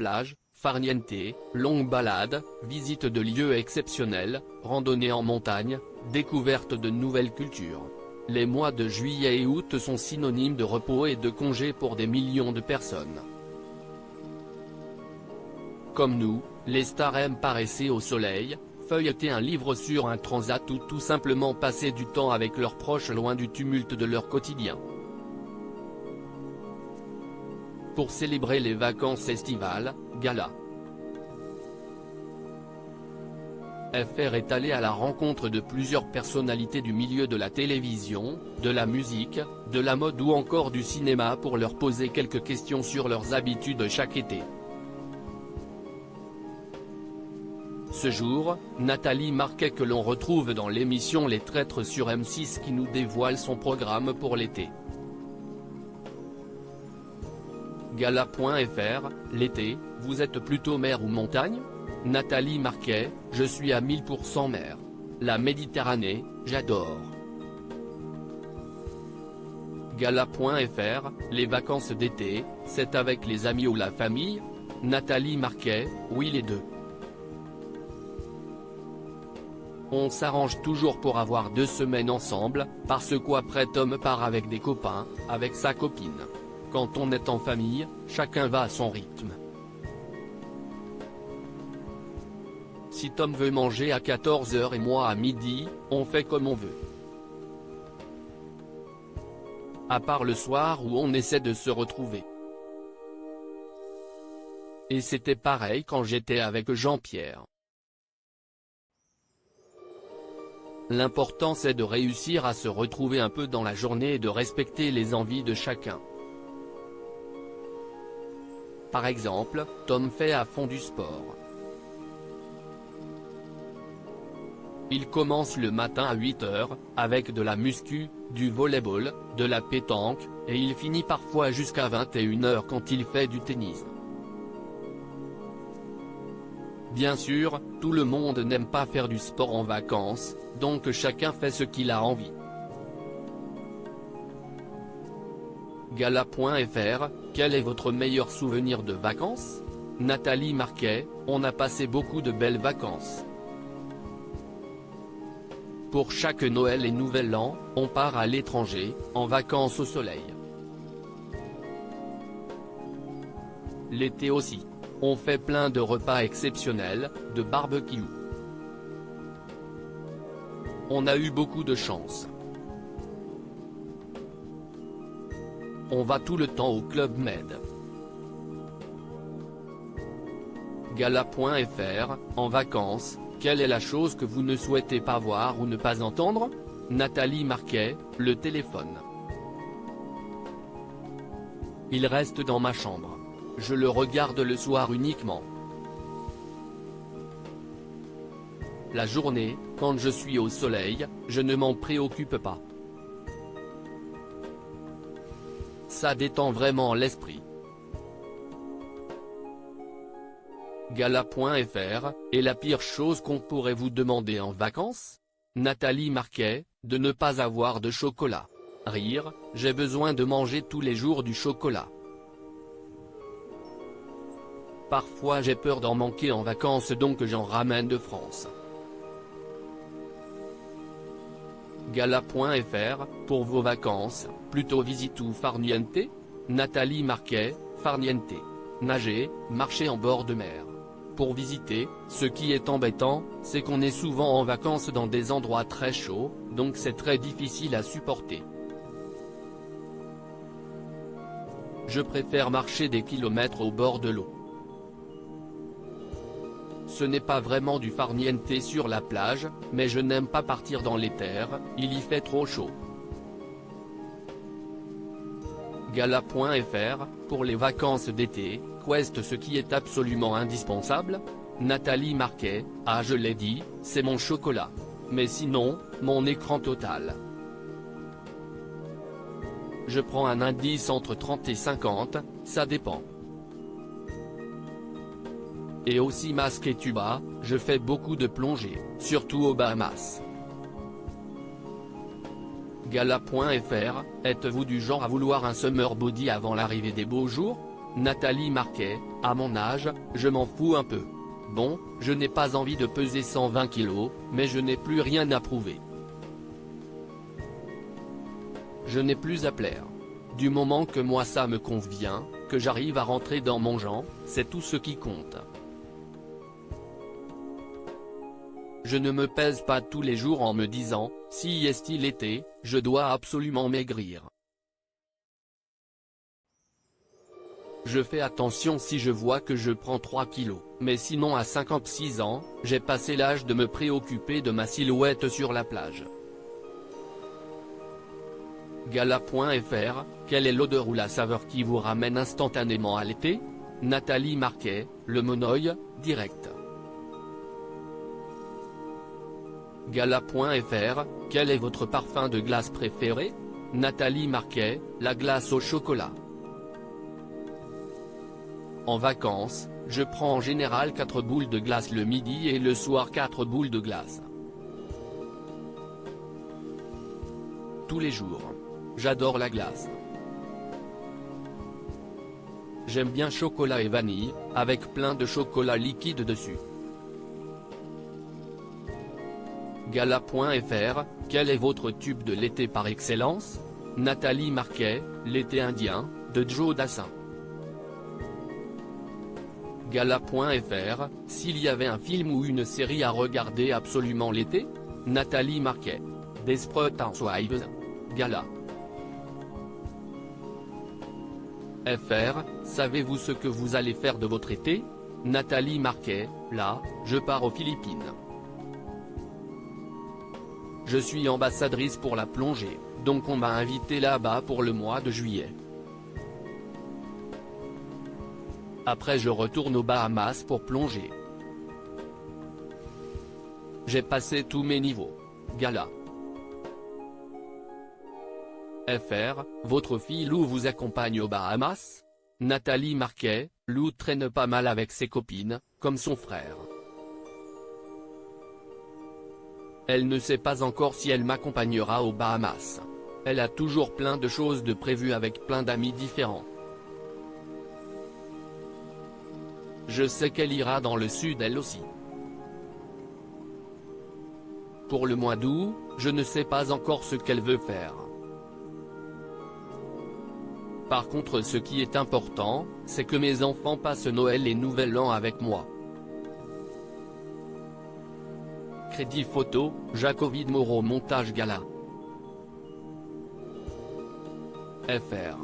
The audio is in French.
plage, farniente, longue balade, visite de lieux exceptionnels, randonnée en montagne, découverte de nouvelles cultures. Les mois de juillet et août sont synonymes de repos et de congés pour des millions de personnes. Comme nous, les stars aiment paresser au soleil, feuilleter un livre sur un transat ou tout simplement passer du temps avec leurs proches loin du tumulte de leur quotidien. Pour célébrer les vacances estivales, Gala FR est allé à la rencontre de plusieurs personnalités du milieu de la télévision, de la musique, de la mode ou encore du cinéma pour leur poser quelques questions sur leurs habitudes chaque été. Ce jour, Nathalie Marquet que l'on retrouve dans l'émission Les Traîtres sur M6 qui nous dévoile son programme pour l'été. Gala.fr, l'été, vous êtes plutôt mer ou montagne ? Nathalie Marquet, je suis à 1000% mer. La Méditerranée, j'adore. Gala.fr, les vacances d'été, c'est avec les amis ou la famille ? Nathalie Marquet, oui les deux. On s'arrange toujours pour avoir 2 semaines ensemble, parce qu'après Tom part avec des copains, avec sa copine. Quand on est en famille, chacun va à son rythme. Si Tom veut manger à 14 h et moi à midi, on fait comme on veut. À part le soir où on essaie de se retrouver. Et c'était pareil quand j'étais avec Jean-Pierre. L'important c'est de réussir à se retrouver un peu dans la journée et de respecter les envies de chacun. Par exemple, Tom fait à fond du sport. Il commence le matin à 8 h, avec de la muscu, du volleyball, de la pétanque, et il finit parfois jusqu'à 21 h quand il fait du tennis. Bien sûr, tout le monde n'aime pas faire du sport en vacances, donc chacun fait ce qu'il a envie. Gala.fr, quel est votre meilleur souvenir de vacances ? Nathalie Marquet, on a passé beaucoup de belles vacances. Pour chaque Noël et Nouvel An, on part à l'étranger, en vacances au soleil. L'été aussi. On fait plein de repas exceptionnels, de barbecue. On a eu beaucoup de chance. On va tout le temps au Club Med. Gala.fr, en vacances, quelle est la chose que vous ne souhaitez pas voir ou ne pas entendre ? Nathalie Marquet, le téléphone. Il reste dans ma chambre. Je le regarde le soir uniquement. La journée, quand je suis au soleil, je ne m'en préoccupe pas. Ça détend vraiment l'esprit. Gala.fr, et la pire chose qu'on pourrait vous demander en vacances ? Nathalie Marquet, de ne pas avoir de chocolat. Rire, j'ai besoin de manger tous les jours du chocolat. Parfois j'ai peur d'en manquer en vacances donc j'en ramène de France. Gala.fr, pour vos vacances, plutôt visite ou farniente ? Nathalie Marquet, farniente. Nager, marcher en bord de mer. Pour visiter, ce qui est embêtant, c'est qu'on est souvent en vacances dans des endroits très chauds, donc c'est très difficile à supporter. Je préfère marcher des kilomètres au bord de l'eau. Ce n'est pas vraiment du farniente sur la plage, mais je n'aime pas partir dans les terres, il y fait trop chaud. Gala.fr, pour les vacances d'été, qu'est ce qui est absolument indispensable ? Nathalie Marquet, ah je l'ai dit, c'est mon chocolat. Mais sinon, mon écran total. Je prends un indice entre 30 et 50, ça dépend. Et aussi masque et tuba, je fais beaucoup de plongées, surtout aux Bahamas. Gala.fr, êtes-vous du genre à vouloir un summer body avant l'arrivée des beaux jours ? Nathalie Marquet, à mon âge, je m'en fous un peu. Bon, je n'ai pas envie de peser 120 kilos, mais je n'ai plus rien à prouver. Je n'ai plus à plaire. Du moment que moi ça me convient, que j'arrive à rentrer dans mon genre, c'est tout ce qui compte. Je ne me pèse pas tous les jours en me disant, si est-il été, je dois absolument maigrir. Je fais attention si je vois que je prends 3 kilos, mais sinon à 56 ans, j'ai passé l'âge de me préoccuper de ma silhouette sur la plage. Gala.fr, quelle est l'odeur ou la saveur qui vous ramène instantanément à l'été? Nathalie Marquet, le monoeil, direct. Gala.fr, quel est votre parfum de glace préféré? Nathalie Marquet, la glace au chocolat. En vacances, je prends en général 4 boules de glace le midi et le soir 4 boules de glace. Tous les jours. J'adore la glace. J'aime bien chocolat et vanille, avec plein de chocolat liquide dessus. Gala.fr, quel est votre tube de l'été par excellence? Nathalie Marquet, l'été indien, de Joe Dassin. Gala.fr, s'il y avait un film ou une série à regarder absolument l'été? Nathalie Marquet. Desperate Housewives. Gala. FR, savez-vous ce que vous allez faire de votre été? Nathalie Marquet, là, je pars aux Philippines. Je suis ambassadrice pour la plongée, donc on m'a invité là-bas pour le mois de juillet. Après je retourne aux Bahamas pour plonger. J'ai passé tous mes niveaux. Gala. FR, votre fille Lou vous accompagne aux Bahamas? Nathalie Marquet, Lou traîne pas mal avec ses copines, comme son frère. Elle ne sait pas encore si elle m'accompagnera aux Bahamas. Elle a toujours plein de choses de prévues avec plein d'amis différents. Je sais qu'elle ira dans le sud elle aussi. Pour le mois d'août, je ne sais pas encore ce qu'elle veut faire. Par contre ce qui est important, c'est que mes enfants passent Noël et Nouvel An avec moi. Crédit photo, Jacovid Moreau montage Gala. FR.